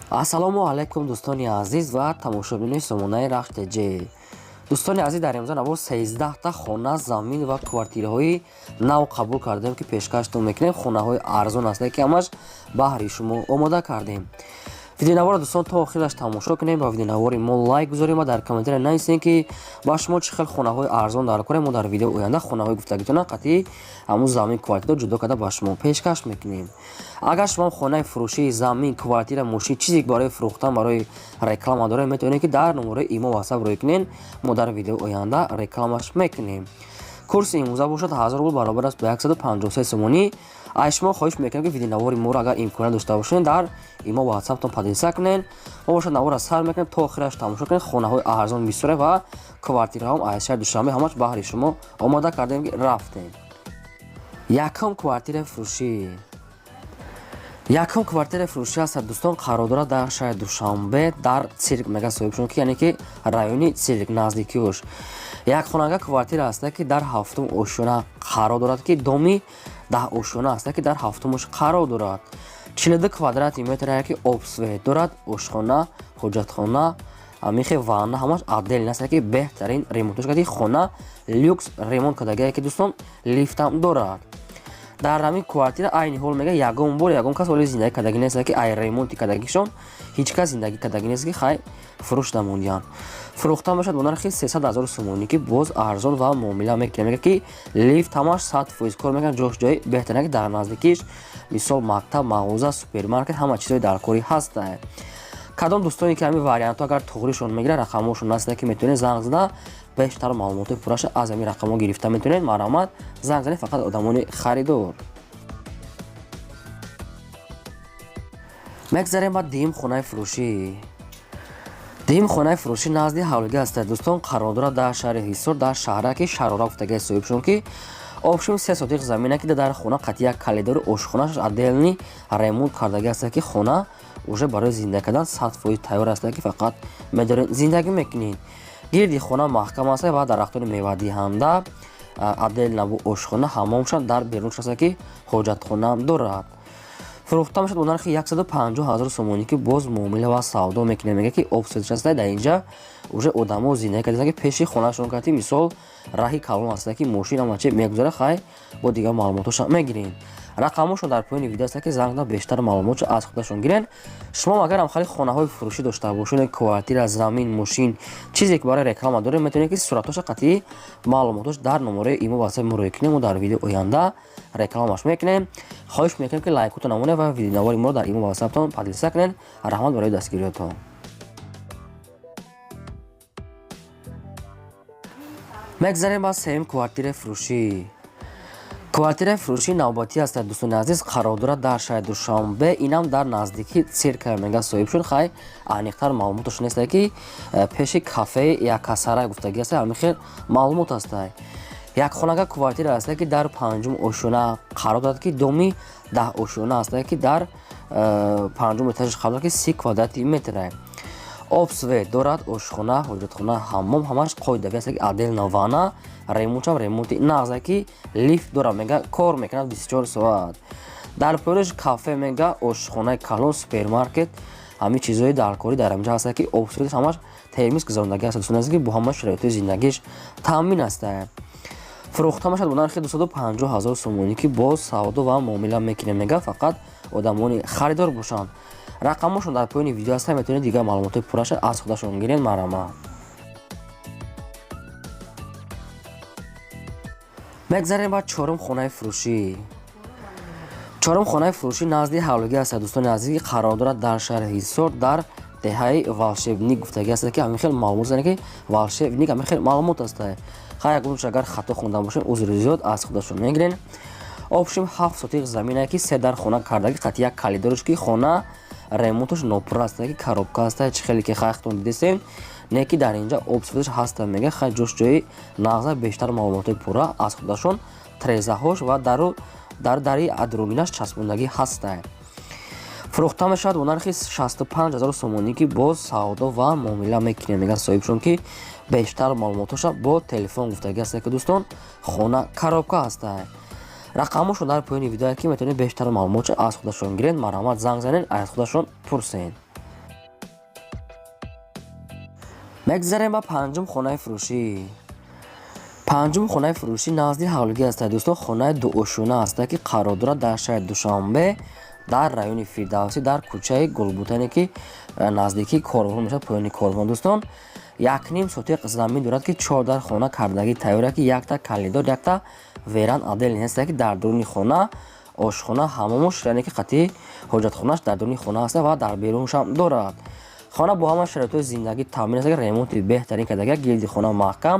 ассалому алайкум дӯстони азиз ва тамошобини сомонаи RAHSH TJ. дӯстони азиз, дар имрӯза навор 13 та хона, замин ва квартираҳои нав қабул кардем ки пешкаштон мекунем. хонаҳои арзон аст ки ҳамаш баҳри шумо омода кардем. видеонавора дӯстон то охираш тамошо кунем, ба видеонавори мо лайк гузорем ва дар комментария нависем ки ба шумо чӣ хел хонаҳои арзон дар корем. мо дар видеои оянда хонаҳои гуфтагитона қатъӣ ҳамун замин квартира ҷудо карда ба шумо пешкаш мекунем. агар шумо хонаи фурӯшии замин, квартира, мошин чизе барои фурӯхтан, барои реклама дорем, метавонед ки дар номераи имо ватсап рӯй кунед. мо дар видеои оянда рекламаш мекунем. курси имрӯза бошад 1000 рубл баробар аст ба 153 сомонӣ. аз шумо хоҳиш мекунем ки видеонавори моро агар имконият дошта бошед дар имо ватсаптон подписа кунед. мо бошад навора сар мекунем то охираш тамошо кунед. хонаҳои арзон бисёре ва квартираҳом аз шаҳри Душанбе ҳамаш баҳри шумо омода кардем ки рафтем. якум квартираи фурӯшӣ. якум квартираи фурӯшӣ аст дӯстон, қарор дорад дар шаҳри Душанбе дар цирк мега соҳибшон ки яъне ки райони цирк наздикиёш. якхонага квартира аст ки дар ҳафтум ошона қарор дорад ки доми 10 ошона аст ки дар ҳафтумаш қарор дорад. 42 квадрати метр ки обсвет дорад, ошхона, ҳоҷатхона, мехе ванна ҳамаш отдельно аст ки беҳтарин ремонтош карди хона люкс ремонт кардагие ки дӯстон лифтам дорад. дар ҳамин квартира айни ҳол мега ягон бор ягон кас оли зиндагӣ кардагӣ нест ки ай ремонти кардагишон ҳеҷ кас зиндагӣ кардагӣ нест ки хай фурӯш намондиян. фурӯхта бошад бо нархи 300 000 сомонӣ ки боз арзон ва муомила мекунем. мега ки лифт ҳамаш 100% кор мекунад, ҷош ҷои беҳтарина ки дар наздикиш мисол мактаб, мағоза, супермаркет ҳама чизои дар кори ҳаста. кадом дӯстоне ки ҳамин вариантҳо агар тоғришон мегирад, рақамҳошон аст ки метавонед занг зада бештар маълумоти пурраша аз ҳамин рақамҳо гирифта метавонед. марҳамат, занг занед фақат одамони харидор. мегзарем ба дим хонаи фурӯшӣ. дим хонаи фурӯшӣ назди ҳавлига аст дӯстон, қарор дорад дар шаҳри ҳисор, дар шаҳраки шарора гуфтагии соҳибшон ки обшим 3 сотиқ замина ки дар хона қатъи як калидори ошхонаш отделни ремонт кардаги аст ки хона уже барои зиндагӣ кардан 100% тайёр аст ки фақат медоред зиндагӣ мекунед. гирди хона маҳкам аст ва дарахтони мевадиҳанда отделна бо ошхона, ҳаммомшон дар берунш аст ки ҳоҷатхонаам дорад. фурӯхта мешавад бо нархи 150 000 сомонӣ ки боз муомила ва савдо мекунем. мега ки обсвет аст дар инҷа уже одамо зиндагӣ карданд ки пеши хонашон карди мисол раҳи калон аст ки мошин амаче мегузара хай бо дигар маълумотоша мегирен. рақамошон дар поёни видео аст ки занг да бештар маълумотшо аз худашон гирен. шумо агар ам хали хонаҳои фурӯшӣ дошта бошед, квартира, замин, мошин, чизе ки барои реклама доред, метавонед ки суратоша қатъӣ маълумотош дар номераи имо ватсап мо рӯй кунем. мо дар видеои оянда рекламаш мекунем. хоҳиш мекунем ки лайкотон намонед ва видеонавори моро дар имо ватсаптон подписа кунед. раҳмат барои дастгириётон. мегзарем ба сеюм квартираи фурӯшӣ. квартираи фурӯшӣ навбатӣ аст дӯстони азиз, қарор дорад дар шаҳри Душанбе, инам дар наздики цирка мега соҳибшон. хай аниқтар маълумотош нест ки пеши кафе я касара гуфтагӣ аст, ҳамин хел маълумот аст. якхонага квартира аст ки дар 5 ошона қарор дорад ки доми 10 ошона аст ки дар 5 этажаш қарор дорад ки 30 квадрати метр. обсвет дорад, ошхона, ҳоҷатхона, ҳаммом ҳамаш қоидави аст ки отделна ванна, ремонтам ремонти нағз ки лифт дорад, мега кор мекунад 24 соат. дар поёнаш кафе мега ошхонаи калон, супермаркет, ҳамин чизои дар кори дар инҷа аст ки обсветаш ҳамаш термис гузарондагӣ аст дӯстон азиз ки бо ҳама шароити зиндагиш таъмин аст. фурӯхта мешавад бо нархи 250 000 сомонӣ ки боз савдо ва муомила мекунем. мега фақат одамони харидор бошанд. рақамошон дар поёни видео аст, метавонед дигар маълумоти пурраша аз худашон гирен. марҳамат. мегзарем ба чорум хонаи фурӯшӣ. чорум хонаи фурӯшӣ назди ҳавлига аст дӯстони азиз, ки қарор дорад дар шаҳри ҳисор, дар деҳаи волшебник гуфтагӣ аст ки ҳамин хел маълумот зане ки волшебник ҳамин хел маълумот аст. хай ягонш агар хато хонда бошед узри зиёд аз худашон мегирен. обшим 7 сотиқ замина ки 3 дар хона кардаги қатъи як калидорш ки хона ремонтош нопурра аст ки коробка аст, чӣ хеле ки хайхтон дидесем не ки дар инҷа обсветаш ҳаста. мега хай ҷош ҷои нағза бештар маълумоти пурра аз худашон трезаҳош ва дар дари адроминаш часпондагӣ ҳаста. фурӯхта мешавад бо нархи 65 000 сомонӣ ки боз савдо ва муомила мекунем. мега соҳибшон ки бештар маълумотоша бо телефон гуфтагӣ аст ки дӯстон хона коробка аст. рақамошон дар поёни видео ки метавонед бештар маълумотшо аз худашон гиред. марҳамат, занг занед, аз худашон пурсед. мегзарем ба панҷум хонаи фурӯшӣ. панҷум хонаи фурӯшӣ назди ҳавлигӣ аст дӯстон. хонаи дуошуна аст ки қарор дорад дар шаҳри Душанбе дар райони Фирдавсӣ дар кӯчаи Гулбутане ки наздикии корвон мешавад, поёни корвон дӯстон. 1.5 сотиқ замин дорад ки 4 дар хона кардагӣ тайёр ки якта калидор, якта веран аделин ҳаст ки дар дуруни хона ошхона, ҳамомуш яъне ки қатъи ҳоҷатхонааш дар дуруни хона аст ва дар беруншам дорад. хона бо ҳама шароитҳои зиндагӣ таъмин аст ки ремонти беҳтарин кардагӣ, гирди хона маҳкам,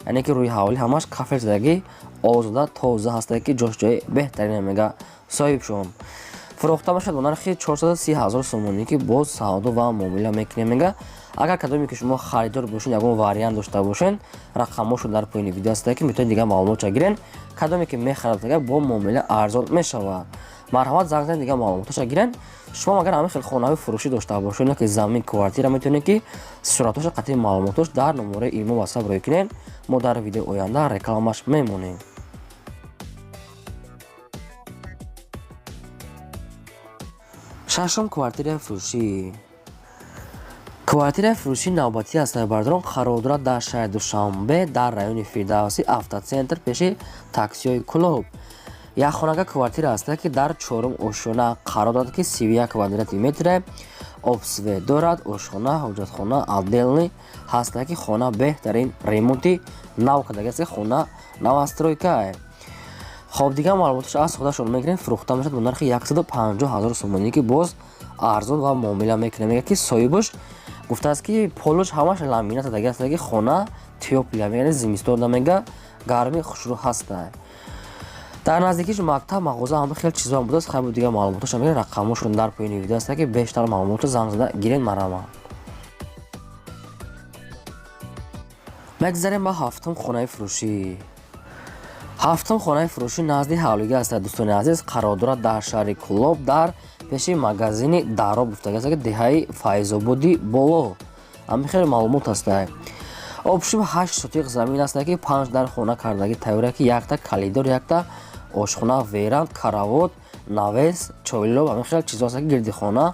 яъне ки рӯи ҳавлӣ ҳамаш кафел задагӣ озода тоза ҳастад ки ҷош ҷои беҳтарин мега соҳибшон. фурохта бошад бо нархи 430 000 сомонӣ ки боз савдо ва муомила мекунем мега. агар кадоме ки шумо харидор бошед, ягон вариант дошта бошед, рақамошо дар поёни видео аст ки метавонед дигар маълумотро гирен. кадоме ки мехарад бо муомила арзон мешавад. марҳамат, занг занед дигар маълумоташро гирен. шумо агар ҳамин хел хонаҳои фурӯшӣ дошта бошед ки замин квартира, метавонед ки суратош қатъи маълумотош дар номераи имо ватсап рӯй кунед. мо дар видеои оянда рекламаш мемонем. шашум квартираи фурӯшӣ. квартираи фурӯшӣ навбатӣ аст бардорон қарор дорад дар шаҳри Душанбе дар райони Фирдавсӣ автоцентр пеши таксиҳои Клуб. якхонага квартира аст ки дар 4 ошхона қарор дорад ки 31 квадрати метре, обсве дорад, ошхона, ҳоҷатхона отделный ҳаст ки хона беҳтарин ремонти нав кардагиаст ки хона новостройка. хоб дигар маълумоташ аз худашон мегирем. фурӯхта мешавад бо нархи 150 000 сомонӣ ки боз арзон ва муомила мекунем мега ки соҳибаш гуфтааст ки полош ҳамаш ламинат дагиаст ки хона теплия мега, зимистон мега гарми хушрӯ ҳаста. дар наздикиш мактаб, мағоза ҳама хел чизо ҳам будааст. хайбу дигар маълумоташа мегирем. рақамошон дар поёни видео аст ки бештар маълумотро занг зада гирен. марҳамат. мегзарем ба ҳафтум хонаи фурӯшӣ. ҳафтум хонаи фурӯшӣ назди ҳавлигӣ аст дӯстони азиз. қарор дорад дар шаҳри Клуб дар пеши магазини даро гуфтагиаст ки деҳаи Файзободи боло. ҳамин хел маълумот аст. обшум 8 сотиқ замин аст ки 5 дар хона кардагӣ тайёр ки якта калидор, якта ошхона, веранд, каравот, навес, чойлоб, ҳамин хел чизо аст ки гирди хона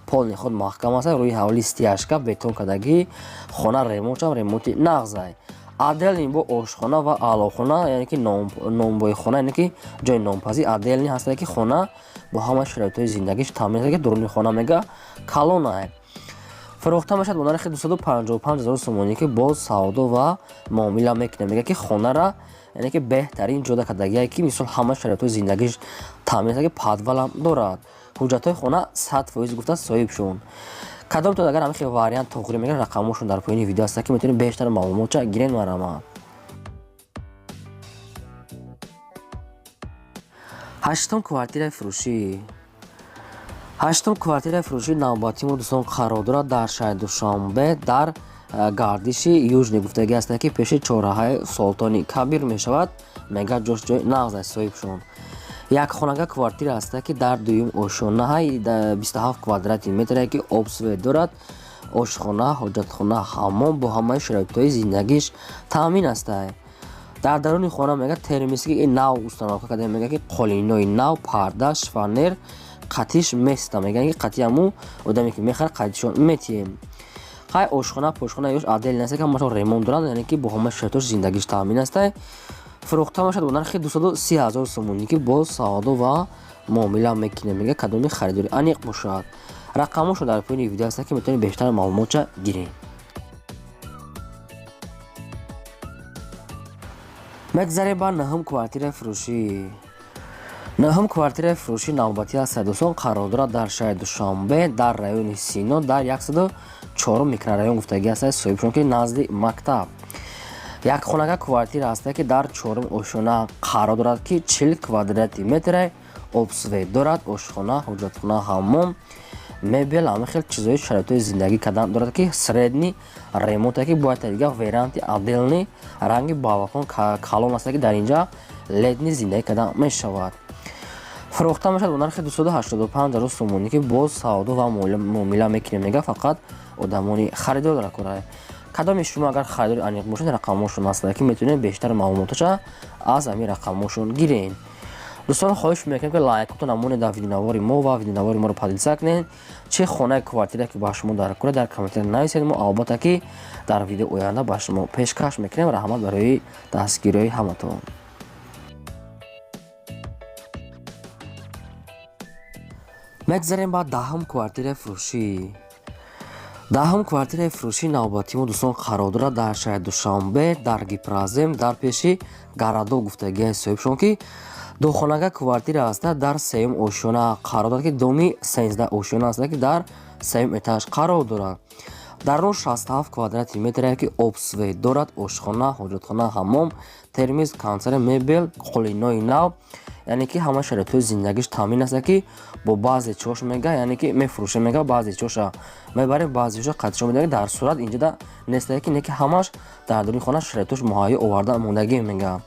полни худ маҳкам аст. рӯи ҳавлӣ стяжка бетон кардагӣ хона ремонтшам ремонти нағзай. аделни бо ошхона ва аълохона, яъне ки номбои хона, яъне ки ҷои номпазӣ аделни ҳаст ки хона бо ҳама шароитҳои зиндагиш таъмин аст ки дуруни хона мега калона. фурӯхта мешавад бо нархи 255 000 сомонӣ ки боз савдо ва муомила мекунем мега ки хонара, яъне ки беҳтарин ҷода кардагие ки мисол ҳама шароитҳои зиндагиш таъмин аст ки подвалам дорад. ҳуҷҷатҳои хона 100% гуфтааст соҳибшон. кадом то агар ҳамин хел вариант тоғирӣ мегирад, рақамошон дар поёни видео аст ки метавонед бештар маълумотша гирен. марҳамат. ҳаштум квартираи фурӯшӣ. ҳаштум квартираи фурӯшӣ навбатӣ мо дӯстон қарор дорад дар шаҳри Душанбе дар гардиши южни гуфтагӣ аст ки пеши чораҳаи Султони Кабир мешавад. мега ҷош ҷои нағзай соҳибшон. якхонага квартира аст ки дар дуюм ошонаҳаи 27 квадрати метре ки обсве дорад, ошхона, ҳоҷатхона, ҳаммом бо ҳамаи шароитҳои зиндагиш таъмин аст. дар даруни хона мега термиски нав установка карда мега ки қолинои нав, пардаш, фанер, қатиш места мега ки қатӣ ҳаму одаме ки мехарад қатишон метием. хай ошхона, пошхона ёш аделин аст ки ҳамашон ремонт дорад, яъне ки бо ҳамаи шароитош зиндагиш таъмин аст. фурӯхта мешавад бо нархи 230 000 сомонӣ ки боз савдо ва муомила мекунем мега кадоми харидори аниқ бошад. рақамошо дар поёни видео аст ки метавонед бештар маълумотша гиред. мегзарем ба наҳум квартираи фурӯшӣ. наҳум квартираи фурӯшӣ навбатӣ аст дӯстон. қарор дорад дар шаҳри Душанбе дар райони Сино дар 104 микрорайон гуфтагӣ аст соҳибшон ки назди мактаб. якхонага квартира аст ки дар 4 ошона қарор дорад ки 40 квадрати метре, обсве дорад, ошхона, ҳоҷатхона, ҳаммом, мебел, ҳама хел чизои шароитҳои зиндагӣ кардан дорад ки средни ремонт ки бояд дига веранти аделни ранги балкон калон аст ки дар инҷа ледни зиндагӣ кардан мешавад. фурӯхта мешавад бо нархи 285 000 сомонӣ ки боз савдо ва муомила мекунем мега фақат одамони харидор дорад кора. кадоми шумо агар харидори аниқ бошед, рақамошон аст ки метавонед бештар маълумоташа аз ҳамин рақамошон гирен. دوستان خواهش میکنم که لایک تو نمونه در ویدیونواری ما و ویدیونواری ما رو پادیل کنین چه خانه کوارتیره که با شما در کره در کامنت نویسید ما البته که در ویدیو آینده با شما پیشکش میکنیم. رحمت برای دستگیری همتون. میگذاریم با دهم کوارتیر فروشی. دهم کوارتیر فروشی نوبتی ما دوستان قرار دارد در شهر دوشانبه در گیپرازم در پیشی گرادو گفتگی صاحبشون که دو خانگاه کوارتیر است در سیم اوشونا قرار دارد که دومی 13 اوشونا است که در سیم اتاج قرار دارد. در اون 67 کوادراتی متر که اوبسوی دارد، آشخانه، حاجتخانه، حمام، ترمیز، کانسر، مبل، قلینای نو، یعنی که همه شرایط زندگیش تامین است که با بعضی چوش میگه، یعنی که میفروشه میگه بعضی چوشا میبره بعضیشو قطعش میده. در صورت اینجا دا نیست که نه که همش در دورین خانه شرایطش مهیا آورده موندگی میگه.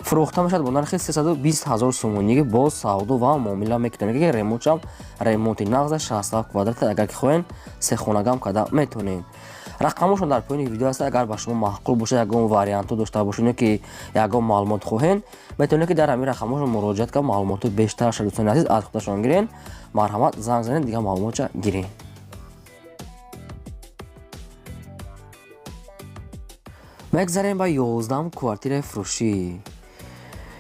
فروخته میشد با نرخ 320,000 سومونی با سعودو و معامله میکنه میگه ریموت هم ریموت نغز 67 کوادرات اگر که خواین سه خونگام کدا میتونین. رقمشون در پایین ویدیو است. اگر با شما معقول باشه یگان واریانت داشته باشین که یگان معلومات خواهین میتونید که در همین رقمشون مراجعه کنید معلومات بیشتر شد. دوستان عزیز از خودشون گیرین مرحمت زنگ زنین دیگه معلومات گیرین. میگذاریم با 11 کوارتیر فروشی.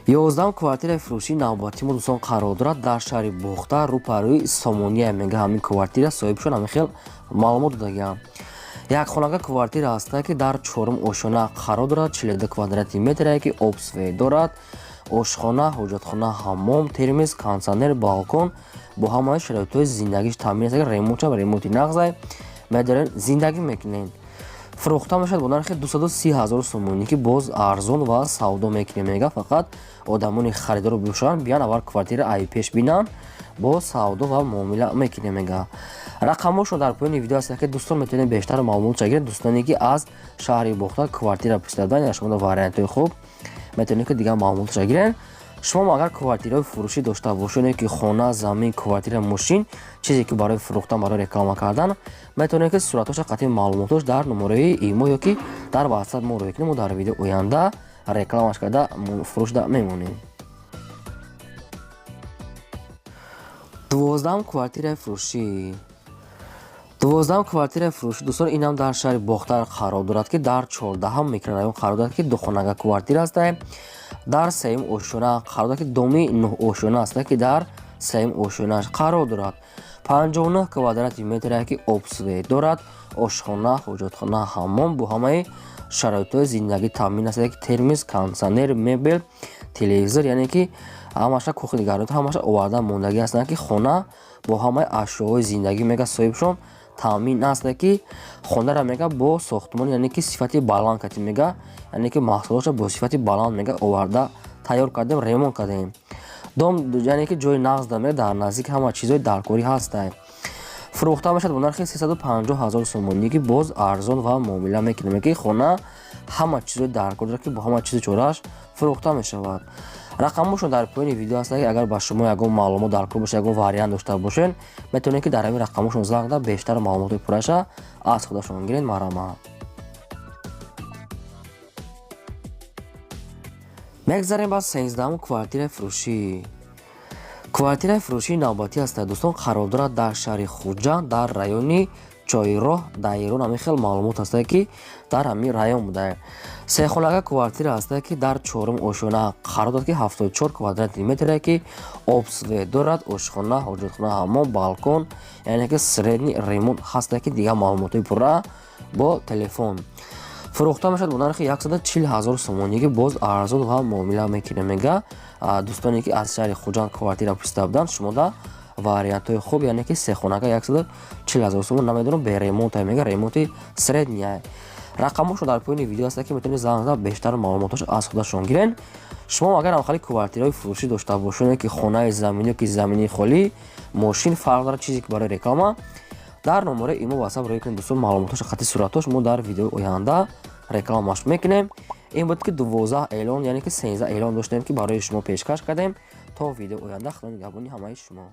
11 کوارتیر فروشی نوبتی ما دوستان قرار دارد در شهر بوخته روپروی سامونیه میگه. همین کوارتیر صاحبشون همین خیلی معلومات دادن. یک خانگاه کوارتیر است که در چهارم اوشونا قرار دارد 42 کوادراتی متر که اوبسوی دارد، آشخانه، حاجتخانه، حمام، ترمیز، کانسانر، بالکن با همه شرایط زندگیش تامین است که ریموت و ریموت نغز میدارن زندگی میکنین. فروخته میشد با نرخ 230,000 سومونی که باز ارزون و سودا میکنه میگه. فقط آدمون خریدار رو بشن بیان اول کوارتیر ای پیش بینن با سودا و معامله میکنه میگه. رقمش رو در پایین ویدیو است که دوستان میتونید بیشتر معلومات بگیرید. دوستانی که از شهر بوخته کوارتیر پس دادن یا شما واریانت خوب میتونید که دیگه معلومات بگیرید. شما اگر کوارتیرهای فروشی داشته باشین که خانه، زمین، کوارتیر، ماشین چیزی که برای فروختن برای رکلام کردن میتونید که صورتش قطعی معلوماتش در نمره ایمو یا که در واتساپ ما رو بکنیم و در ویدیو آینده رکلامش کرده فروش ده میمونیم. 12 کوارتیر فروشی. 12 کوارتیر فروشی دوستان اینم در شهر بوخته قرار دارد که در 14 میکرورایون قرار دارد که دو خانگاه کوارتیر است. در سیم اوشونا قرار دارد که دومی 9 اوشونا است که در سیم اوشوناش قرار دارد. 59 کوادراتی متر که اوبسوی دارد، آشخانه، حاجتخانه، حمام با همه شرایط زندگی تامین است که ترمیز، کانسانر، مبل، تلویزیون، یعنی که همش کوخ دیگرات همش آورده موندگی است که خانه با همه اشیاء زندگی میگه صاحبشون تامین است که خانه را میگه با ساختمان یعنی که صفتی بالان کتی میگه، یعنی که محصولش با صفتی بالان میگه آورده تیار کردیم ریمونت کردیم. دوم یعنی که جای نقد داره در نزدیک همه چیزای درکاری هست. فروخته میشد با نرخ 350,000 سومونی که باز ارزان و معامله میکنه که خانه همه چیزای درکاری داره که با همه چیز جورش فروخته میشود. رقمشون در پایین ویدیو هست که اگر با شما یگان معلومات درکار باشه یگان واریانت داشته باشین میتونید که در همین رقمشون زنگ زد بیشتر معلومات پرشه از خودشون گیرین. مرحمت. میگذاریم با 13 کوارتیر فروشی. کوارتیر فروشی نوبتی است دوستان قرار دارد در شهر خوجا در رایون چایراه دایرون. همین خیلی معلومات است که در همین رایون بوده. سه خانگاه کوارتیر است که در چهارم اوشونا قرار دارد که 74 کوادراتی متر که اوبسوی دارد، آشخانه، حاجتخانه، حمام، بالکن، یعنی که سرنی ریمونت هست که دیگه معلومات پورا با تلفن. فروخته میشد با نرخ 140,000 سومونی که باز ارزان و معامله میکنه میگه. دوستانی که از شهر خوجان کوارتیر پسته بودن شما دا واریانت خوب یعنی که سه خانگاه 140,000 سومون نمیدونم به ریمونت میگه ریمونت سرنیه. رقمش در پایین ویدیو است که میتونید زنگ زد بیشتر معلوماتش از خودشون گیرین. شما اگر خالی کوارتیرهای فروشی داشته باشین که خانه زمینی که زمینی خالی ماشین فرق داره چیزی که برای رکلام در نمره ایمو واتساپ روی کنید دوستان معلوماتش قطعی صورتش ما در ویدیو آینده رکلامش میکنیم. این بود که 12 اعلان یعنی که 13 اعلان داشتیم که برای شما پیشکش کردیم. تا ویدیو آینده خدا نگهبانی همه شما.